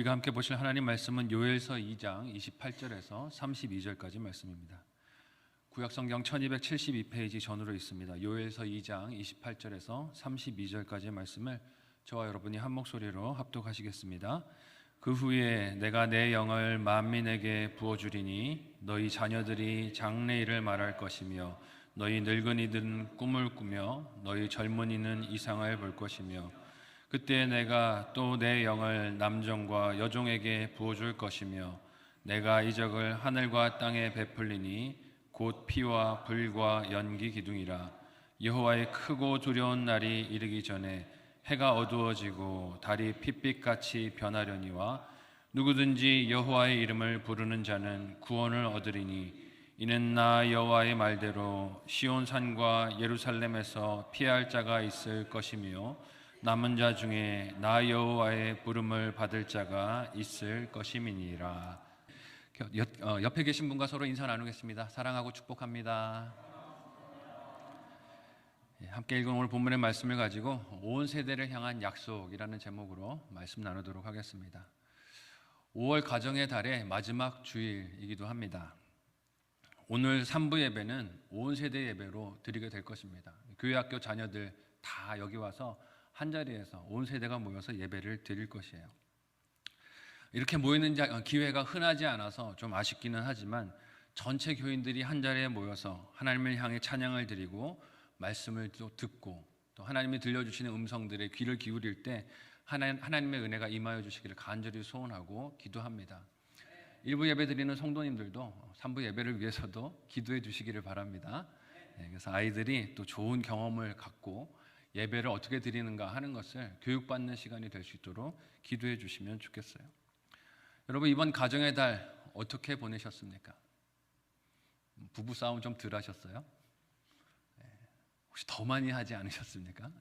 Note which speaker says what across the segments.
Speaker 1: 우리가 함께 보실 하나님 말씀은 요엘서 2장 28절에서 32절까지 말씀입니다. 구약성경 1272페이지 전으로 있습니다. 요엘서 2장 28절에서 32절까지의 말씀을 저와 여러분이 한 목소리로 합독하시겠습니다. 그 후에 내가 내 영을 만민에게 부어주리니 너희 자녀들이 장래일을 말할 것이며 너희 늙은이들은 꿈을 꾸며 너희 젊은이는 이상을 볼 것이며 그때 내가 또 내 영을 남종과 여종에게 부어줄 것이며 내가 이적을 하늘과 땅에 베풀리니 곧 피와 불과 연기 기둥이라. 여호와의 크고 두려운 날이 이르기 전에 해가 어두워지고 달이 핏빛같이 변하려니와 누구든지 여호와의 이름을 부르는 자는 구원을 얻으리니 이는 나 여호와의 말대로 시온산과 예루살렘에서 피할 자가 있을 것이며 남은 자 중에 나 여호와의 부름을 받을 자가 있을 것임이니라. 옆에 계신 분과 서로 인사 나누겠습니다. 사랑하고 축복합니다. 함께 읽은 오늘 본문의 말씀을 가지고 온 세대를 향한 약속이라는 제목으로 말씀 나누도록 하겠습니다. 5월 가정의 달의 마지막 주일이기도 합니다. 오늘 3부 예배는 온 세대 예배로 드리게 될 것입니다. 교회 학교 자녀들 다 여기 와서 한자리에서 온 세대가 모여서 예배를 드릴 것이에요. 이렇게 모이는 기회가 흔하지 않아서 좀 아쉽기는 하지만 전체 교인들이 한자리에 모여서 하나님을 향해 찬양을 드리고 말씀을 또 듣고 또 하나님이 들려주시는 음성들에 귀를 기울일 때 하나님의 은혜가 임하여 주시기를 간절히 소원하고 기도합니다. 1부 예배 드리는 성도님들도 3부 예배를 위해서도 기도해 주시기를 바랍니다. 그래서 아이들이 또 좋은 경험을 갖고 예배를 어떻게 드리는가 하는 것을 교육받는 시간이 될 수 있도록 기도해 주시면 좋겠어요. 여러분, 이번 가정의 달 어떻게 보내셨습니까? 부부싸움 좀 덜 하셨어요? 혹시 더 많이 하지 않으셨습니까?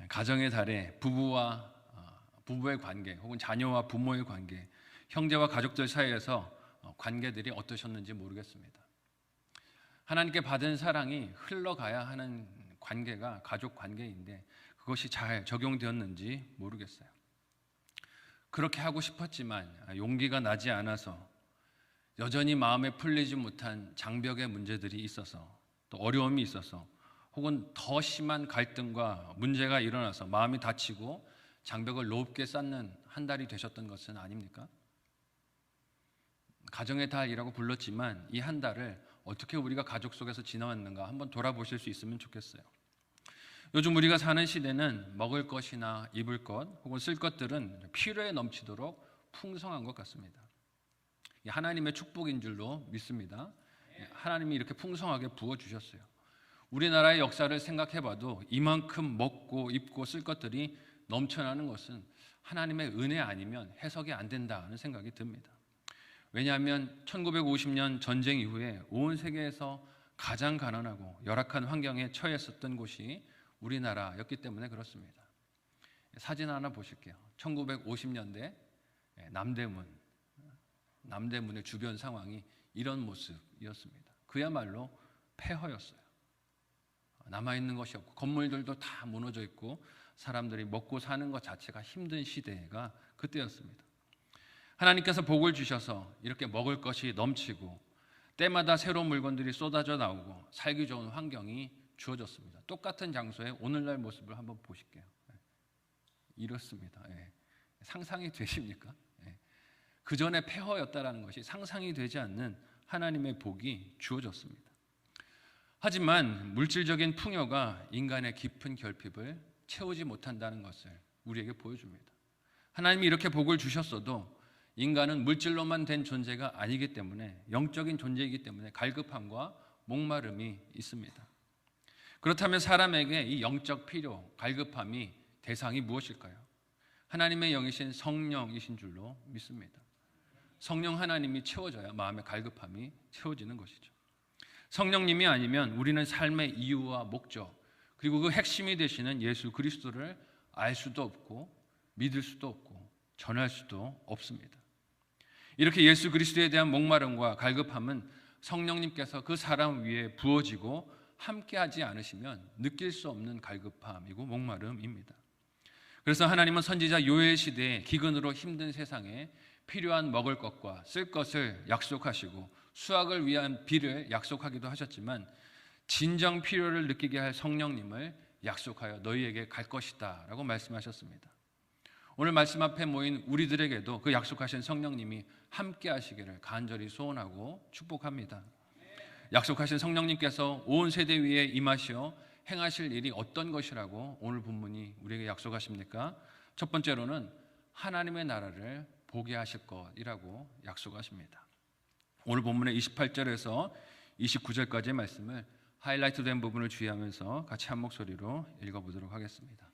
Speaker 1: 가정의 달에 부부의 관계 혹은 자녀와 부모의 관계, 형제와 가족들 사이에서 관계들이 어떠셨는지 모르겠습니다. 하나님께 받은 사랑이 흘러가야 하는 관계가 가족 관계인데 그것이 잘 적용되었는지 모르겠어요. 그렇게 하고 싶었지만 용기가 나지 않아서 여전히 마음에 풀리지 못한 장벽의 문제들이 있어서 또 어려움이 있어서 혹은 더 심한 갈등과 문제가 일어나서 마음이 다치고 장벽을 높게 쌓는 한 달이 되셨던 것은 아닙니까? 가정의 달이라고 불렀지만 이 한 달을 어떻게 우리가 가족 속에서 지나왔는가 한번 돌아보실 수 있으면 좋겠어요. 요즘 우리가 사는 시대는 먹을 것이나 입을 것 혹은 쓸 것들은 필요에 넘치도록 풍성한 것 같습니다. 하나님의 축복인 줄로 믿습니다. 하나님이 이렇게 풍성하게 부어주셨어요. 우리나라의 역사를 생각해봐도 이만큼 먹고 입고 쓸 것들이 넘쳐나는 것은 하나님의 은혜 아니면 해석이 안 된다는 생각이 듭니다. 왜냐하면 1950년 전쟁 이후에 온 세계에서 가장 가난하고 열악한 환경에 처했었던 곳이 우리나라였기 때문에 그렇습니다. 사진 하나 보실게요. 1950년대 남대문의 주변 상황이 이런 모습이었습니다. 그야말로 폐허였어요. 남아있는 것이 없고 건물들도 다 무너져 있고 사람들이 먹고 사는 것 자체가 힘든 시대가 그때였습니다. 하나님께서 복을 주셔서 이렇게 먹을 것이 넘치고 때마다 새로운 물건들이 쏟아져 나오고 살기 좋은 환경이 주어졌습니다. 똑같은 장소에 오늘날 모습을 한번 보실게요. 이렇습니다. 상상이 되십니까? 그 전에 폐허였다라는 것이 상상이 되지 않는 하나님의 복이 주어졌습니다. 하지만 물질적인 풍요가 인간의 깊은 결핍을 채우지 못한다는 것을 우리에게 보여줍니다. 하나님이 이렇게 복을 주셨어도 인간은 물질로만 된 존재가 아니기 때문에 영적인 존재이기 때문에 갈급함과 목마름이 있습니다. 그렇다면 사람에게 이 영적 필요, 갈급함이 대상이 무엇일까요? 하나님의 영이신 성령이신 줄로 믿습니다. 성령 하나님이 채워져야 마음의 갈급함이 채워지는 것이죠. 성령님이 아니면 우리는 삶의 이유와 목적 그리고 그 핵심이 되시는 예수 그리스도를 알 수도 없고 믿을 수도 없고 전할 수도 없습니다. 이렇게 예수 그리스도에 대한 목마름과 갈급함은 성령님께서 그 사람 위에 부어지고 함께하지 않으시면 느낄 수 없는 갈급함이고 목마름입니다. 그래서 하나님은 선지자 요엘 시대에 기근으로 힘든 세상에 필요한 먹을 것과 쓸 것을 약속하시고 수확을 위한 비를 약속하기도 하셨지만 진정 필요를 느끼게 할 성령님을 약속하여 너희에게 갈 것이다 라고 말씀하셨습니다. 오늘 말씀 앞에 모인 우리들에게도 그 약속하신 성령님이 함께 하시기를 간절히 소원하고 축복합니다. 약속하신 성령님께서 온 세대 위에 임하시어 행하실 일이 어떤 것이라고 오늘 본문이 우리에게 약속하십니까? 첫 번째로는 하나님의 나라를 보게 하실 것이라고 약속하십니다. 오늘 본문의 28절에서 29절까지의 말씀을 하이라이트된 부분을 주의하면서 같이 한 목소리로 읽어보도록 하겠습니다.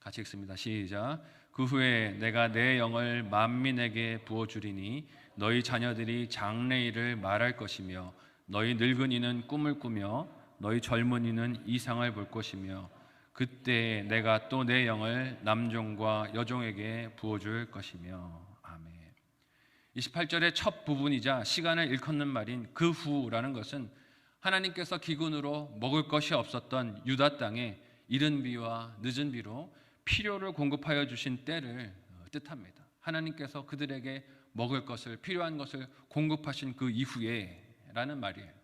Speaker 1: 같이 읽습니다. 시작. 그 후에 내가 내 영을 만민에게 부어주리니 너희 자녀들이 장래일을 말할 것이며 너희 늙은이는 꿈을 꾸며 너희 젊은이는 이상을 볼 것이며 그때 내가 또 내 영을 남종과 여종에게 부어줄 것이며. 아멘. 28절의 첫 부분이자 시간을 일컫는 말인 그 후라는 것은 하나님께서 기근으로 먹을 것이 없었던 유다 땅에 이른 비와 늦은 비로 필요를 공급하여 주신 때를 뜻합니다. 하나님께서 그들에게 먹을 것을, 필요한 것을 공급하신 그 이후에 라는 말이에요.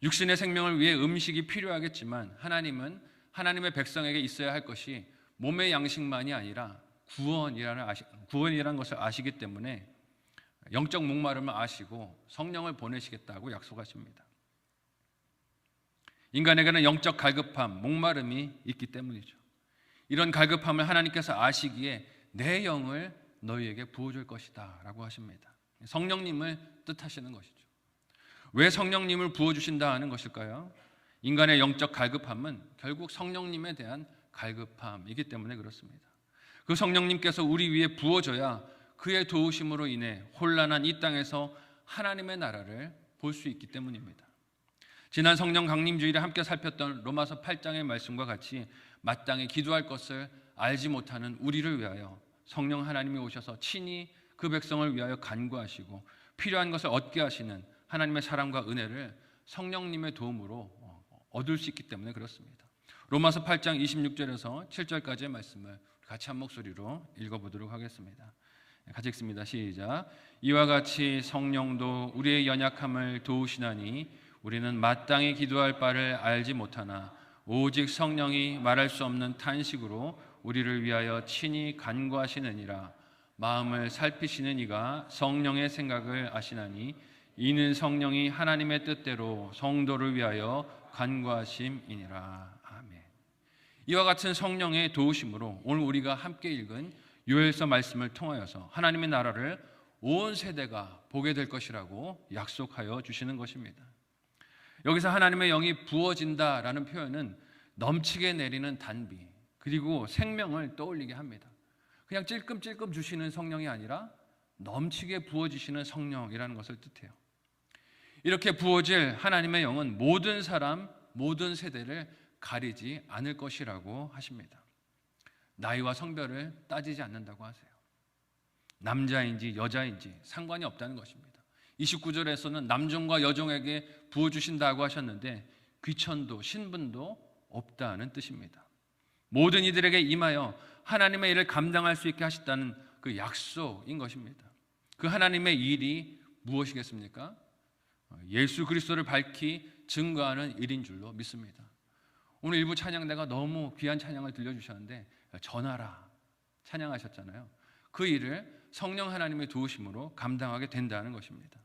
Speaker 1: 육신의 생명을 위해 음식이 필요하겠지만 하나님은 하나님의 백성에게 있어야 할 것이 몸의 양식만이 아니라 구원이라는 것을 아시기 때문에 영적 목마름을 아시고 성령을 보내시겠다고 약속하십니다. 인간에게는 영적 갈급함, 목마름이 있기 때문이죠. 이런 갈급함을 하나님께서 아시기에 내 영을 너희에게 부어줄 것이다 라고 하십니다. 성령님을 뜻하시는 것이죠. 왜 성령님을 부어주신다 하는 것일까요? 인간의 영적 갈급함은 결국 성령님에 대한 갈급함이기 때문에 그렇습니다. 그 성령님께서 우리 위에 부어져야 그의 도우심으로 인해 혼란한 이 땅에서 하나님의 나라를 볼 수 있기 때문입니다. 지난 성령 강림주일에 함께 살폈던 로마서 8장의 말씀과 같이 마땅히 기도할 것을 알지 못하는 우리를 위하여 성령 하나님이 오셔서 친히 그 백성을 위하여 간구하시고 필요한 것을 얻게 하시는 하나님의 사랑과 은혜를 성령님의 도움으로 얻을 수 있기 때문에 그렇습니다. 로마서 8장 26절에서 7절까지의 말씀을 같이 한 목소리로 읽어보도록 하겠습니다. 같이 읽습니다. 시작. 이와 같이 성령도 우리의 연약함을 도우시나니 우리는 마땅히 기도할 바를 알지 못하나 오직 성령이 말할 수 없는 탄식으로 우리를 위하여 친히 간구하시느니라. 마음을 살피시는 이가 성령의 생각을 아시나니 이는 성령이 하나님의 뜻대로 성도를 위하여 간구하심이니라. 아멘. 이와 같은 성령의 도우심으로 오늘 우리가 함께 읽은 요엘서 말씀을 통하여서 하나님의 나라를 온 세대가 보게 될 것이라고 약속하여 주시는 것입니다. 여기서 하나님의 영이 부어진다라는 표현은 넘치게 내리는 단비 그리고 생명을 떠올리게 합니다. 그냥 찔끔찔끔 주시는 성령이 아니라 넘치게 부어지시는 성령이라는 것을 뜻해요. 이렇게 부어질 하나님의 영은 모든 사람, 모든 세대를 가리지 않을 것이라고 하십니다. 나이와 성별을 따지지 않는다고 하세요. 남자인지 여자인지 상관이 없다는 것입니다. 29절에서는 남종과 여종에게 부어주신다고 하셨는데 귀천도 신분도 없다는 뜻입니다. 모든 이들에게 임하여 하나님의 일을 감당할 수 있게 하셨다는 그 약속인 것입니다. 그 하나님의 일이 무엇이겠습니까? 예수 그리스도를 밝히 증거하는 일인 줄로 믿습니다. 오늘 일부 찬양대가 너무 귀한 찬양을 들려주셨는데 전하라 찬양하셨잖아요. 그 일을 성령 하나님의 도우심으로 감당하게 된다는 것입니다.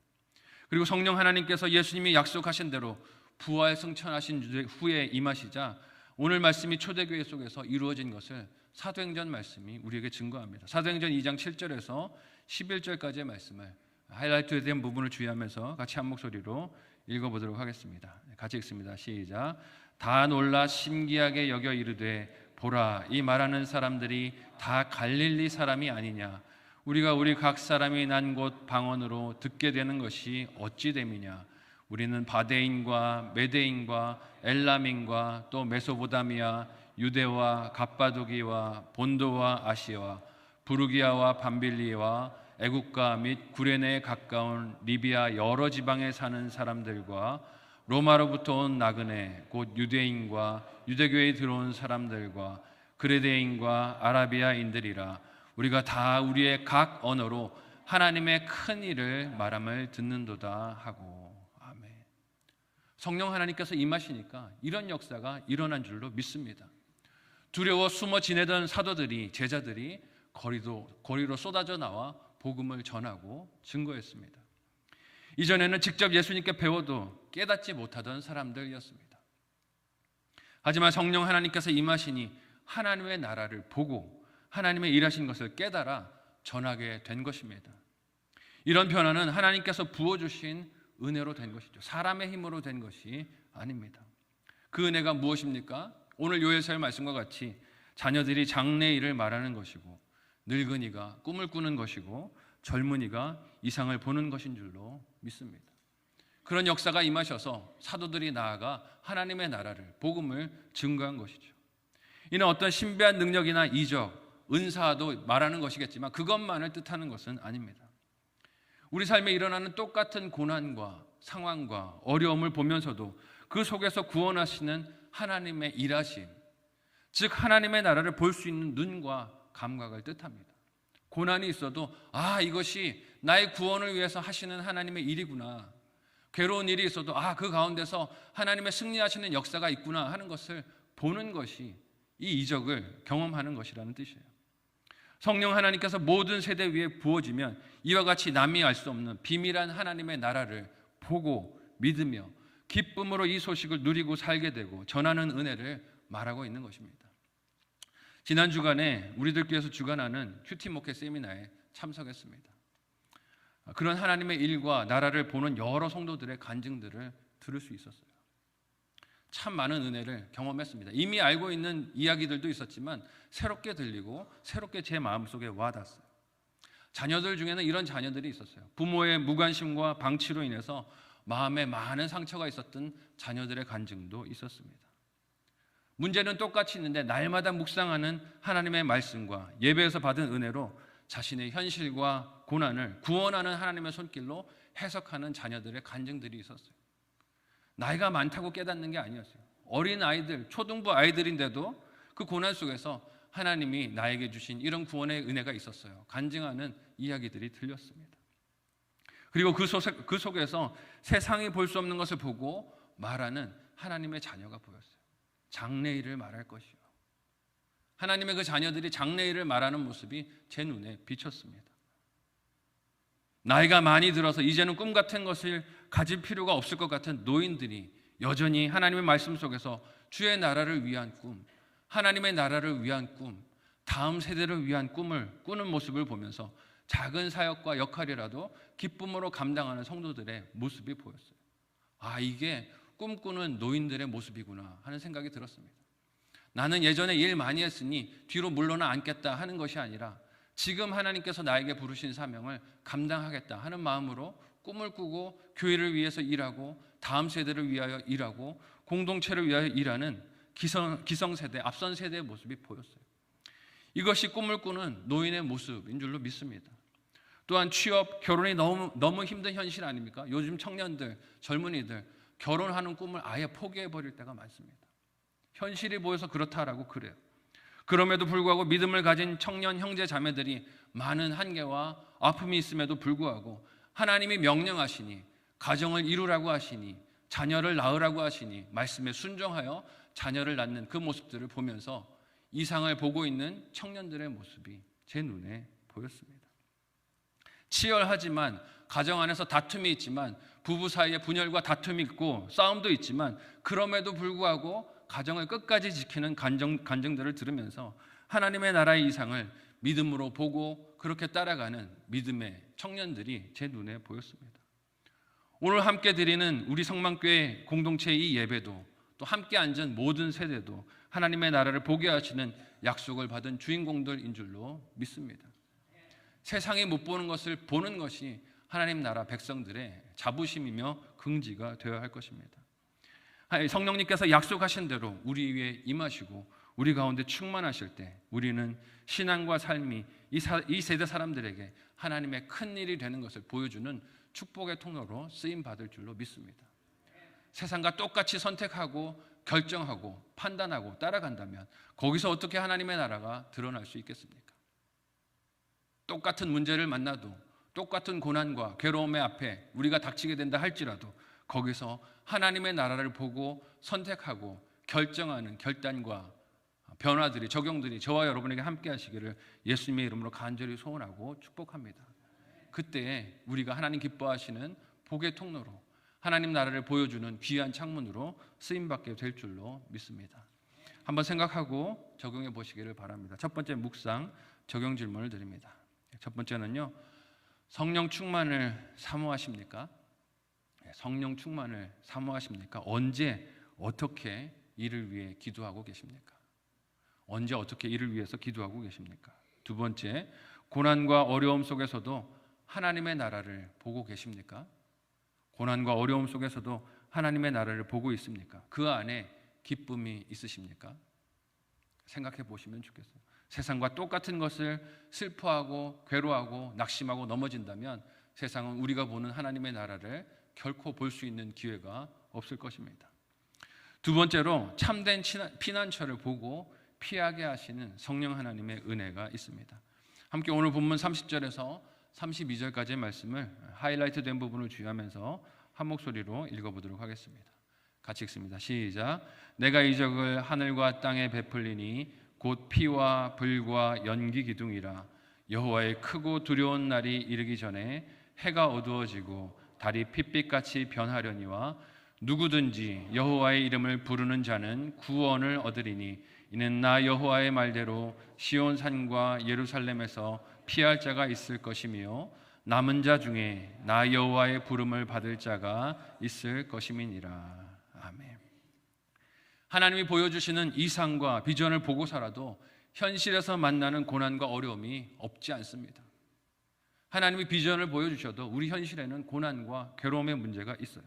Speaker 1: 그리고 성령 하나님께서 예수님이 약속하신 대로 부활 승천하신 후에 임하시자 오늘 말씀이 초대교회 속에서 이루어진 것을 사도행전 말씀이 우리에게 증거합니다. 사도행전 2장 7절에서 11절까지의 말씀을 하이라이트된 부분을 주의하면서 같이 한 목소리로 읽어보도록 하겠습니다. 같이 읽습니다. 시작. 다 놀라 신기하게 여겨 이르되 보라 이 말하는 사람들이 다 갈릴리 사람이 아니냐 우리가 우리 각 사람이 난 곳 방언으로 듣게 되는 것이 어찌 됨이냐 우리는 바데인과 메데인과 엘람인과 또 메소보다미아 유대와 갑바도기와 본도와 아시아 부르기아와 밤빌리와 애국가 및 구레네에 가까운 리비아 여러 지방에 사는 사람들과 로마로부터 온 나그네 곧 유대인과 유대교회에 들어온 사람들과 그레데인과 아라비아인들이라 우리가 다 우리의 각 언어로 하나님의 큰 일을 말함을 듣는도다 하고. 아멘. 성령 하나님께서 임하시니까 이런 역사가 일어난 줄로 믿습니다. 두려워 숨어 지내던 사도들이, 제자들이 거리로 쏟아져 나와 복음을 전하고 증거했습니다. 이전에는 직접 예수님께 배워도 깨닫지 못하던 사람들이었습니다. 하지만 성령 하나님께서 임하시니 하나님의 나라를 보고 하나님의 일하신 것을 깨달아 전하게 된 것입니다. 이런 변화는 하나님께서 부어주신 은혜로 된 것이죠. 사람의 힘으로 된 것이 아닙니다. 그 은혜가 무엇입니까? 오늘 요에서의 말씀과 같이 자녀들이 장래일을 말하는 것이고, 늙은이가 꿈을 꾸는 것이고, 젊은이가 이상을 보는 것인 줄로 믿습니다. 그런 역사가 임하셔서 사도들이 나아가 하나님의 나라를, 복음을 증거한 것이죠. 이는 어떤 신비한 능력이나 이적, 은사도 말하는 것이겠지만 그것만을 뜻하는 것은 아닙니다. 우리 삶에 일어나는 똑같은 고난과 상황과 어려움을 보면서도 그 속에서 구원하시는 하나님의 일하심, 즉 하나님의 나라를 볼 수 있는 눈과 감각을 뜻합니다. 고난이 있어도 이것이 나의 구원을 위해서 하시는 하나님의 일이구나. 괴로운 일이 있어도 그 가운데서 하나님의 승리하시는 역사가 있구나 하는 것을 보는 것이 이 이적을 경험하는 것이라는 뜻이에요. 성령 하나님께서 모든 세대 위에 부어지면 이와 같이 남이 알 수 없는 비밀한 하나님의 나라를 보고 믿으며 기쁨으로 이 소식을 누리고 살게 되고 전하는 은혜를 말하고 있는 것입니다. 지난 주간에 우리들 교회에서 주관하는 큐티 목회 세미나에 참석했습니다. 그런 하나님의 일과 나라를 보는 여러 성도들의 간증들을 들을 수 있었어요. 참 많은 은혜를 경험했습니다. 이미 알고 있는 이야기들도 있었지만 새롭게 들리고 새롭게 제 마음속에 와닿았어요. 자녀들 중에는 이런 자녀들이 있었어요. 부모의 무관심과 방치로 인해서 마음에 많은 상처가 있었던 자녀들의 간증도 있었습니다. 문제는 똑같이 있는데 날마다 묵상하는 하나님의 말씀과 예배에서 받은 은혜로 자신의 현실과 고난을 구원하는 하나님의 손길로 해석하는 자녀들의 간증들이 있었어요. 나이가 많다고 깨닫는 게 아니었어요. 어린 아이들, 초등부 아이들인데도 그 고난 속에서 하나님이 나에게 주신 이런 구원의 은혜가 있었어요. 간증하는 이야기들이 들렸습니다. 그리고 그 속에서 세상이 볼 수 없는 것을 보고 말하는 하나님의 자녀가 보였어요. 장래일을 말할 것이요. 하나님의 그 자녀들이 장래일을 말하는 모습이 제 눈에 비쳤습니다. 나이가 많이 들어서 이제는 꿈 같은 것을 가질 필요가 없을 것 같은 노인들이 여전히 하나님의 말씀 속에서 주의 나라를 위한 꿈, 하나님의 나라를 위한 꿈, 다음 세대를 위한 꿈을 꾸는 모습을 보면서 작은 사역과 역할이라도 기쁨으로 감당하는 성도들의 모습이 보였어요. 이게 꿈꾸는 노인들의 모습이구나 하는 생각이 들었습니다. 나는 예전에 일 많이 했으니 뒤로 물러나 앉겠다 하는 것이 아니라 지금 하나님께서 나에게 부르신 사명을 감당하겠다 하는 마음으로 꿈을 꾸고 교회를 위해서 일하고 다음 세대를 위하여 일하고 공동체를 위하여 일하는 기성세대, 앞선 세대의 모습이 보였어요. 이것이 꿈을 꾸는 노인의 모습인 줄로 믿습니다. 또한 취업, 결혼이 너무 힘든 현실 아닙니까? 요즘 청년들, 젊은이들 결혼하는 꿈을 아예 포기해버릴 때가 많습니다. 현실이 보여서 그렇다라고 그래요. 그럼에도 불구하고 믿음을 가진 청년 형제 자매들이 많은 한계와 아픔이 있음에도 불구하고 하나님이 명령하시니 가정을 이루라고 하시니 자녀를 낳으라고 하시니 말씀에 순종하여 자녀를 낳는 그 모습들을 보면서 이상을 보고 있는 청년들의 모습이 제 눈에 보였습니다. 치열하지만 가정 안에서 다툼이 있지만 부부 사이에 분열과 다툼이 있고 싸움도 있지만 그럼에도 불구하고 가정을 끝까지 지키는 간증들을 들으면서 하나님의 나라의 이상을 믿음으로 보고 그렇게 따라가는 믿음의 청년들이 제 눈에 보였습니다. 오늘 함께 드리는 우리 성만교회 공동체의 이 예배도 또 함께 앉은 모든 세대도 하나님의 나라를 보게 하시는 약속을 받은 주인공들인 줄로 믿습니다. 세상이 못 보는 것을 보는 것이 하나님 나라 백성들의 자부심이며 긍지가 되어야 할 것입니다. 성령님께서 약속하신 대로 우리 위에 임하시고 우리 가운데 충만하실 때 우리는 신앙과 삶이 이 세대 사람들에게 하나님의 큰 일이 되는 것을 보여주는 축복의 통로로 쓰임받을 줄로 믿습니다. 세상과 똑같이 선택하고 결정하고 판단하고 따라간다면 거기서 어떻게 하나님의 나라가 드러날 수 있겠습니까? 똑같은 문제를 만나도 똑같은 고난과 괴로움의 앞에 우리가 닥치게 된다 할지라도 거기서 하나님의 나라를 보고 선택하고 결정하는 결단과 변화들이, 적용들이 저와 여러분에게 함께 하시기를 예수님의 이름으로 간절히 소원하고 축복합니다. 그때 우리가 하나님 기뻐하시는 복의 통로로 하나님 나라를 보여주는 귀한 창문으로 쓰임받게 될 줄로 믿습니다. 한번 생각하고 적용해 보시기를 바랍니다. 첫 번째 묵상 적용 질문을 드립니다. 첫 번째는요, 성령 충만을 사모하십니까? 성령 충만을 사모하십니까? 언제 어떻게 이를 위해 기도하고 계십니까? 언제 어떻게 이를 위해서 기도하고 계십니까? 두 번째, 고난과 어려움 속에서도 하나님의 나라를 보고 계십니까? 고난과 어려움 속에서도 하나님의 나라를 보고 있습니까? 그 안에 기쁨이 있으십니까? 생각해 보시면 좋겠어요. 세상과 똑같은 것을 슬퍼하고 괴로워하고 낙심하고 넘어진다면 세상은 우리가 보는 하나님의 나라를 결코 볼 수 있는 기회가 없을 것입니다. 두 번째로 참된 피난처를 보고 피하게 하시는 성령 하나님의 은혜가 있습니다. 함께 오늘 본문 30절에서 32절까지의 말씀을 하이라이트 된 부분을 주의하면서 한 목소리로 읽어보도록 하겠습니다. 같이 읽습니다. 시작. 내가 이적을 하늘과 땅에 베풀리니 곧 피와 불과 연기 기둥이라. 여호와의 크고 두려운 날이 이르기 전에 해가 어두워지고 달이 핏빛같이 변하려니와 누구든지 여호와의 이름을 부르는 자는 구원을 얻으리니 이는 나 여호와의 말대로 시온 산과 예루살렘에서 피할 자가 있을 것이며 남은 자 중에 나 여호와의 부름을 받을 자가 있을 것임이니라. 아멘. 하나님이 보여주시는 이상과 비전을 보고 살아도 현실에서 만나는 고난과 어려움이 없지 않습니다. 하나님이 비전을 보여주셔도 우리 현실에는 고난과 괴로움의 문제가 있어요.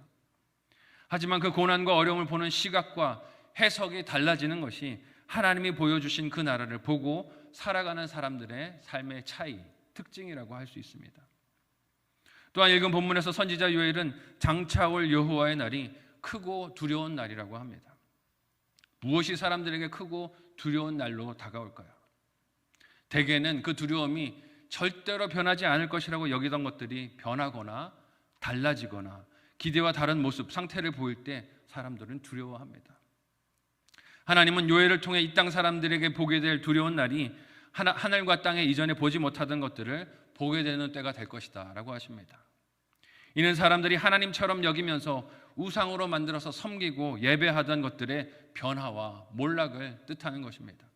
Speaker 1: 하지만 그 고난과 어려움을 보는 시각과 해석이 달라지는 것이 하나님이 보여주신 그 나라를 보고 살아가는 사람들의 삶의 차이, 특징이라고 할 수 있습니다. 또한 읽은 본문에서 선지자 요엘은 장차올 여호와의 날이 크고 두려운 날이라고 합니다. 무엇이 사람들에게 크고 두려운 날로 다가올까요? 대개는 그 두려움이 절대로 변하지 않을 것이라고 여기던 것들이 변하거나 달라지거나 기대와 다른 모습, 상태를 보일 때 사람들은 두려워합니다. 하나님은 요엘을 통해 이 땅 사람들에게 보게 될 두려운 날이 하늘과 땅에 이전에 보지 못하던 것들을 보게 되는 때가 될 것이다 라고 하십니다. 이는 사람들이 하나님처럼 여기면서 우상으로 만들어서 섬기고 예배하던 것들의 변화와 몰락을 뜻하는 것입니다.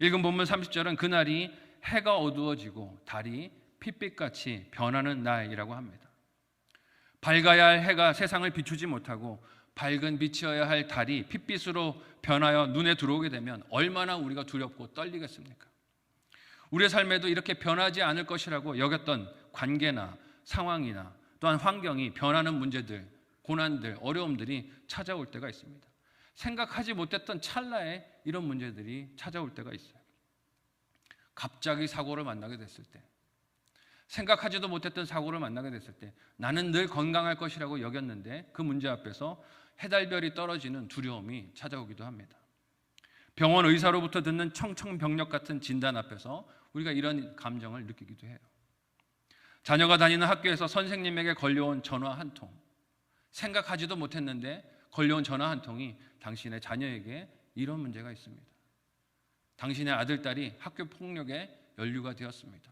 Speaker 1: 읽은 본문 30절은 그날이 해가 어두워지고 달이 핏빛같이 변하는 날이라고 합니다. 밝아야 할 해가 세상을 비추지 못하고 밝은 빛이어야 할 달이 핏빛으로 변하여 눈에 들어오게 되면 얼마나 우리가 두렵고 떨리겠습니까? 우리의 삶에도 이렇게 변하지 않을 것이라고 여겼던 관계나 상황이나 또한 환경이 변하는 문제들, 고난들, 어려움들이 찾아올 때가 있습니다. 생각하지 못했던 찰나에 이런 문제들이 찾아올 때가 있어요. 갑자기 사고를 만나게 됐을 때, 생각하지도 못했던 사고를 만나게 됐을 때 나는 늘 건강할 것이라고 여겼는데 그 문제 앞에서 해달별이 떨어지는 두려움이 찾아오기도 합니다. 병원 의사로부터 듣는 청청병력 같은 진단 앞에서 우리가 이런 감정을 느끼기도 해요. 자녀가 다니는 학교에서 선생님에게 걸려온 전화 한 통, 생각하지도 못했는데 걸려온 전화 한 통이 당신의 자녀에게 이런 문제가 있습니다. 당신의 아들, 딸이 학교 폭력에 연루가 되었습니다.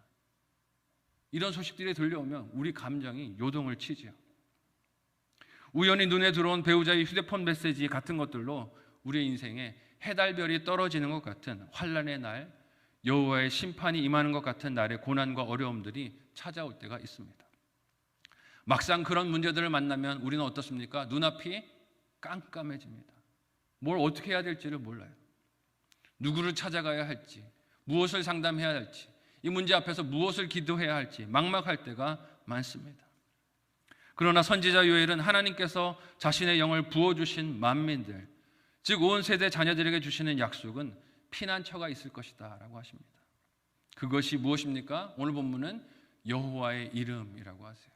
Speaker 1: 이런 소식들이 들려오면 우리 감정이 요동을 치지요. 우연히 눈에 들어온 배우자의 휴대폰 메시지 같은 것들로 우리의 인생에 해달별이 떨어지는 것 같은 환난의 날, 여호와의 심판이 임하는 것 같은 날의 고난과 어려움들이 찾아올 때가 있습니다. 막상 그런 문제들을 만나면 우리는 어떻습니까? 눈앞이 깜깜해집니다. 뭘 어떻게 해야 될지를 몰라요. 누구를 찾아가야 할지, 무엇을 상담해야 할지, 이 문제 앞에서 무엇을 기도해야 할지 막막할 때가 많습니다. 그러나 선지자 요엘은 하나님께서 자신의 영을 부어주신 만민들, 즉 온 세대 자녀들에게 주시는 약속은 피난처가 있을 것이다 라고 하십니다. 그것이 무엇입니까? 오늘 본문은 여호와의 이름이라고 하세요.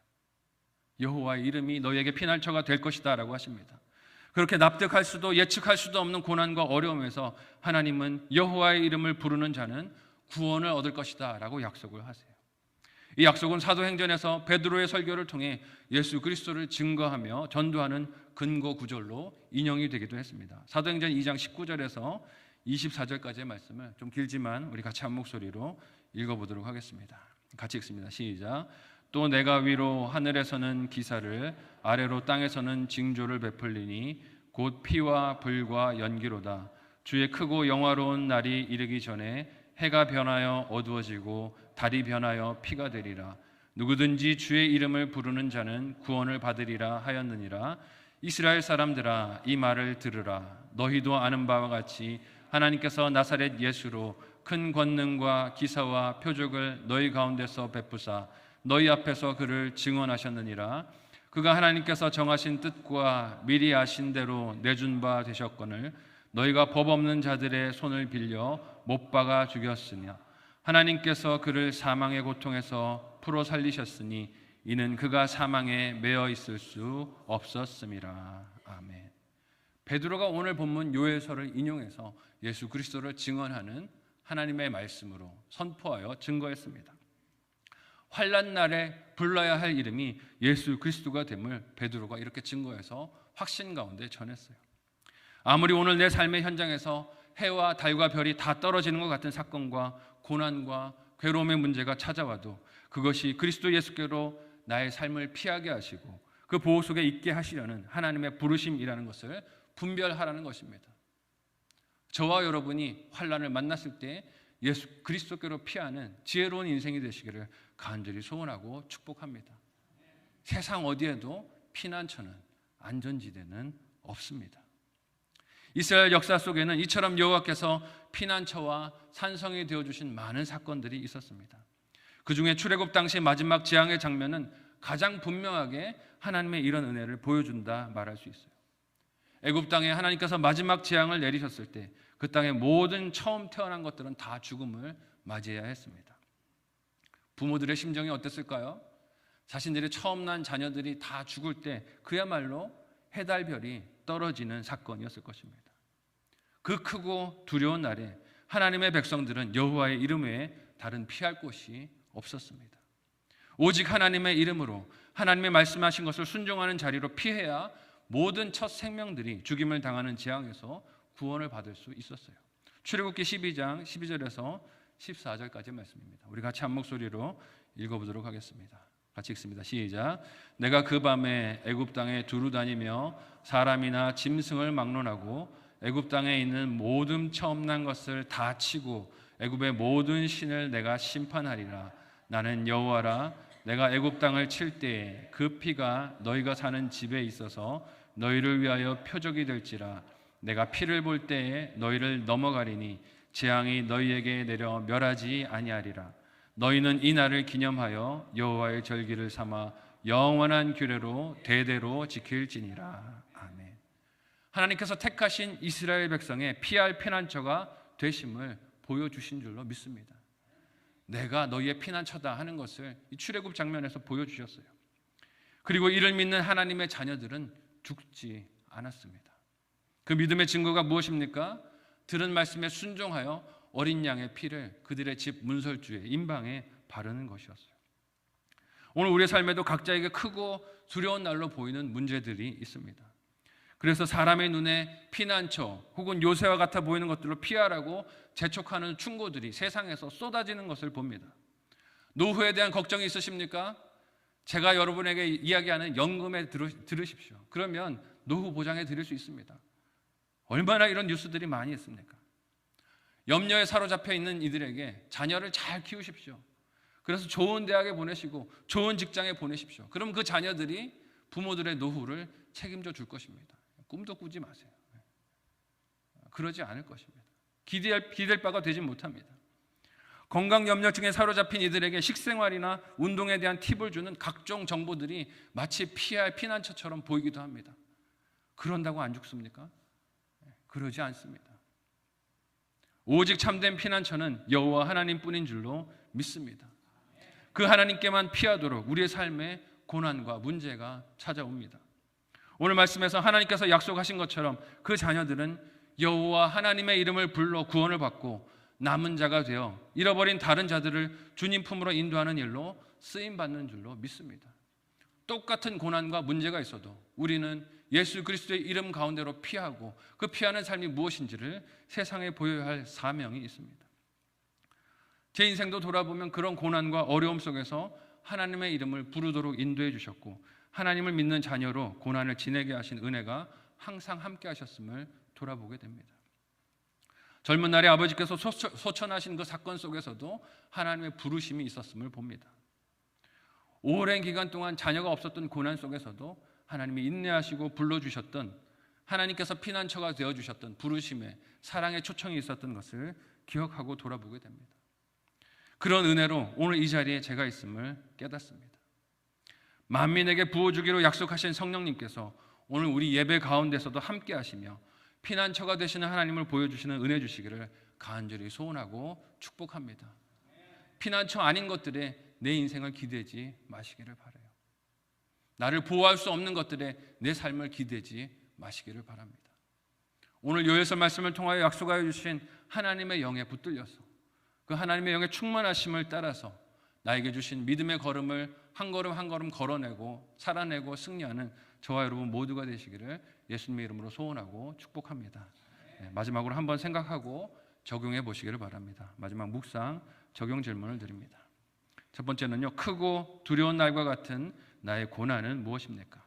Speaker 1: 여호와의 이름이 너희에게 피난처가 될 것이다 라고 하십니다. 그렇게 납득할 수도 예측할 수도 없는 고난과 어려움에서 하나님은 여호와의 이름을 부르는 자는 구원을 얻을 것이다 라고 약속을 하세요. 이 약속은 사도행전에서 베드로의 설교를 통해 예수 그리스도를 증거하며 전도하는 근거 구절로 인용이 되기도 했습니다. 사도행전 2장 19절에서 24절까지의 말씀을 좀 길지만 우리 같이 한 목소리로 읽어보도록 하겠습니다. 같이 읽습니다. 시작. 또 내가 위로 하늘에서는 기사를 아래로 땅에서는 징조를 베풀리니 곧 피와 불과 연기로다. 주의 크고 영화로운 날이 이르기 전에 해가 변하여 어두워지고 달이 변하여 피가 되리라. 누구든지 주의 이름을 부르는 자는 구원을 받으리라 하였느니라. 이스라엘 사람들아 이 말을 들으라. 너희도 아는 바와 같이 하나님께서 나사렛 예수로 큰 권능과 기사와 표적을 너희 가운데서 베푸사 너희 앞에서 그를 증언하셨느니라. 그가 하나님께서 정하신 뜻과 미리 아신 대로 내준 바 되셨거늘 너희가 법 없는 자들의 손을 빌려 못 박아 죽였으니 하나님께서 그를 사망의 고통에서 풀어 살리셨으니 이는 그가 사망에 매어 있을 수 없었음이라. 아멘. 베드로가 오늘 본문 요엘서를 인용해서 예수 그리스도를 증언하는 하나님의 말씀으로 선포하여 증거했습니다. 환난 날에 불러야 할 이름이 예수 그리스도가 됨을 베드로가 이렇게 증거해서 확신 가운데 전했어요. 아무리 오늘 내 삶의 현장에서 해와 달과 별이 다 떨어지는 것 같은 사건과 고난과 괴로움의 문제가 찾아와도 그것이 그리스도 예수께로 나의 삶을 피하게 하시고 그 보호 속에 있게 하시려는 하나님의 부르심이라는 것을 분별하라는 것입니다. 저와 여러분이 환난을 만났을 때 예수 그리스도께로 피하는 지혜로운 인생이 되시기를 간절히 소원하고 축복합니다. 세상 어디에도 피난처는 안전지대는 없습니다. 이스라엘 역사 속에는 이처럼 여호와께서 피난처와 산성이 되어주신 많은 사건들이 있었습니다. 그 중에 출애굽 당시 마지막 재앙의 장면은 가장 분명하게 하나님의 이런 은혜를 보여준다 말할 수 있어요. 애굽 땅에 하나님께서 마지막 재앙을 내리셨을 때 그 땅의 모든 처음 태어난 것들은 다 죽음을 맞이해야 했습니다. 부모들의 심정이 어땠을까요? 자신들의 처음 난 자녀들이 다 죽을 때 그야말로 해달별이 떨어지는 사건이었을 것입니다. 그 크고 두려운 날에 하나님의 백성들은 여호와의 이름 외에 다른 피할 곳이 없었습니다. 오직 하나님의 이름으로 하나님의 말씀하신 것을 순종하는 자리로 피해야 모든 첫 생명들이 죽임을 당하는 재앙에서 구원을 받을 수 있었어요. 출애굽기 12장 12절에서 14절까지 말씀입니다. 우리 같이 한 목소리로 읽어보도록 하겠습니다. 같이 읽습니다. 시작. 내가 그 밤에 애굽 땅에 두루 다니며 사람이나 짐승을 막론하고 애굽 땅에 있는 모든 처음 난 것을 다 치고 애굽의 모든 신을 내가 심판하리라. 나는 여호와라. 내가 애굽 땅을 칠 때에 그 피가 너희가 사는 집에 있어서 너희를 위하여 표적이 될지라. 내가 피를 볼 때에 너희를 넘어가리니 재앙이 너희에게 내려 멸하지 아니하리라. 너희는 이 날을 기념하여 여호와의 절기를 삼아 영원한 규례로 대대로 지킬지니라. 아멘. 하나님께서 택하신 이스라엘 백성의 피할 피난처가 되심을 보여주신 줄로 믿습니다. 내가 너희의 피난처다 하는 것을 이 출애굽 장면에서 보여주셨어요. 그리고 이를 믿는 하나님의 자녀들은 죽지 않았습니다. 그 믿음의 증거가 무엇입니까? 들은 말씀에 순종하여 어린 양의 피를 그들의 집 문설주에 임방에 바르는 것이었어요. 오늘 우리의 삶에도 각자에게 크고 두려운 날로 보이는 문제들이 있습니다. 그래서 사람의 눈에 피난처 혹은 요새와 같아 보이는 것들로 피하라고 재촉하는 충고들이 세상에서 쏟아지는 것을 봅니다. 노후에 대한 걱정이 있으십니까? 제가 여러분에게 이야기하는 연금에 들으십시오. 그러면 노후 보장해 드릴 수 있습니다. 얼마나 이런 뉴스들이 많이 있습니까? 염려에 사로잡혀 있는 이들에게 자녀를 잘 키우십시오. 그래서 좋은 대학에 보내시고 좋은 직장에 보내십시오. 그럼 그 자녀들이 부모들의 노후를 책임져 줄 것입니다. 꿈도 꾸지 마세요. 그러지 않을 것입니다. 기댈 바가 되지 못합니다. 건강염려증에 사로잡힌 이들에게 식생활이나 운동에 대한 팁을 주는 각종 정보들이 마치 피할 피난처처럼 보이기도 합니다. 그런다고 안 죽습니까? 그러지 않습니다. 오직 참된 피난처는 여호와 하나님뿐인 줄로 믿습니다. 그 하나님께만 피하도록 우리의 삶에 고난과 문제가 찾아옵니다. 오늘 말씀에서 하나님께서 약속하신 것처럼 그 자녀들은 여호와 하나님의 이름을 불러 구원을 받고 남은 자가 되어 잃어버린 다른 자들을 주님 품으로 인도하는 일로 쓰임받는 줄로 믿습니다. 똑같은 고난과 문제가 있어도 우리는 예수 그리스도의 이름 가운데로 피하고 그 피하는 삶이 무엇인지를 세상에 보여야 할 사명이 있습니다. 제 인생도 돌아보면 그런 고난과 어려움 속에서 하나님의 이름을 부르도록 인도해 주셨고 하나님을 믿는 자녀로 고난을 지내게 하신 은혜가 항상 함께 하셨음을 돌아보게 됩니다. 젊은 날에 아버지께서 소천하신 그 사건 속에서도 하나님의 부르심이 있었음을 봅니다. 오랜 기간 동안 자녀가 없었던 고난 속에서도 하나님이 인내하시고 불러주셨던, 하나님께서 피난처가 되어주셨던 부르심의 사랑의 초청이 있었던 것을 기억하고 돌아보게 됩니다. 그런 은혜로 오늘 이 자리에 제가 있음을 깨닫습니다. 만민에게 부어주기로 약속하신 성령님께서 오늘 우리 예배 가운데서도 함께 하시며 피난처가 되시는 하나님을 보여주시는 은혜 주시기를 간절히 소원하고 축복합니다. 피난처 아닌 것들에 내 인생을 기대지 마시기를 바라요. 나를 보호할 수 없는 것들에 내 삶을 기대지 마시기를 바랍니다. 오늘 요엘서 말씀을 통하여 약속하여 주신 하나님의 영에 붙들려서 그 하나님의 영의 충만하심을 따라서 나에게 주신 믿음의 걸음을 한 걸음 한 걸음 걸어내고 살아내고 승리하는 저와 여러분 모두가 되시기를 예수님의 이름으로 소원하고 축복합니다. 마지막으로 한번 생각하고 적용해 보시기를 바랍니다. 마지막 묵상 적용 질문을 드립니다. 첫 번째는요, 크고 두려운 날과 같은 나의 고난은 무엇입니까?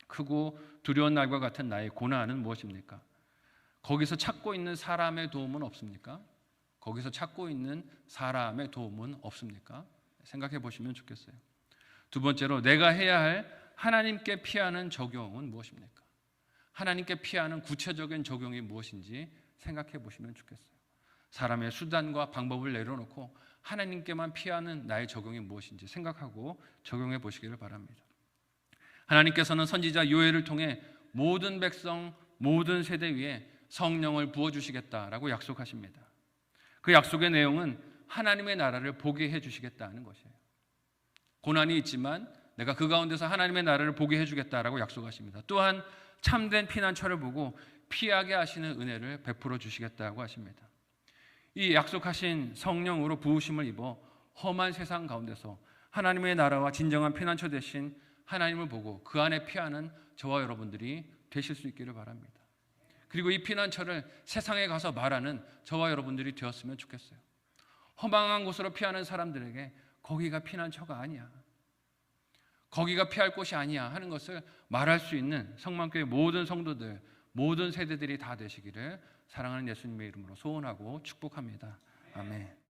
Speaker 1: 크고 두려운 날과 같은 나의 고난은 무엇입니까? 거기서 찾고 있는 사람의 도움은 없습니까? 거기서 찾고 있는 사람의 도움은 없습니까? 생각해 보시면 좋겠어요. 두 번째로 내가 해야 할 하나님께 피하는 적용은 무엇입니까? 하나님께 피하는 구체적인 적용이 무엇인지 생각해 보시면 좋겠어요. 사람의 수단과 방법을 내려놓고 하나님께만 피하는 나의 적용이 무엇인지 생각하고 적용해 보시기를 바랍니다. 하나님께서는 선지자 요엘을 통해 모든 백성, 모든 세대 위에 성령을 부어주시겠다라고 약속하십니다. 그 약속의 내용은 하나님의 나라를 보게 해주시겠다는 것이에요. 고난이 있지만 내가 그 가운데서 하나님의 나라를 보게 해주겠다라고 약속하십니다. 또한 참된 피난처를 보고 피하게 하시는 은혜를 베풀어 주시겠다고 하십니다. 이 약속하신 성령으로 부으심을 입어 험한 세상 가운데서 하나님의 나라와 진정한 피난처 되신 하나님을 보고 그 안에 피하는 저와 여러분들이 되실 수 있기를 바랍니다. 그리고 이 피난처를 세상에 가서 말하는 저와 여러분들이 되었으면 좋겠어요. 허망한 곳으로 피하는 사람들에게 거기가 피난처가 아니야, 거기가 피할 곳이 아니야 하는 것을 말할 수 있는 성만교회 모든 성도들, 모든 세대들이 다 되시기를 사랑하는 예수님의 이름으로 소원하고 축복합니다. 아멘.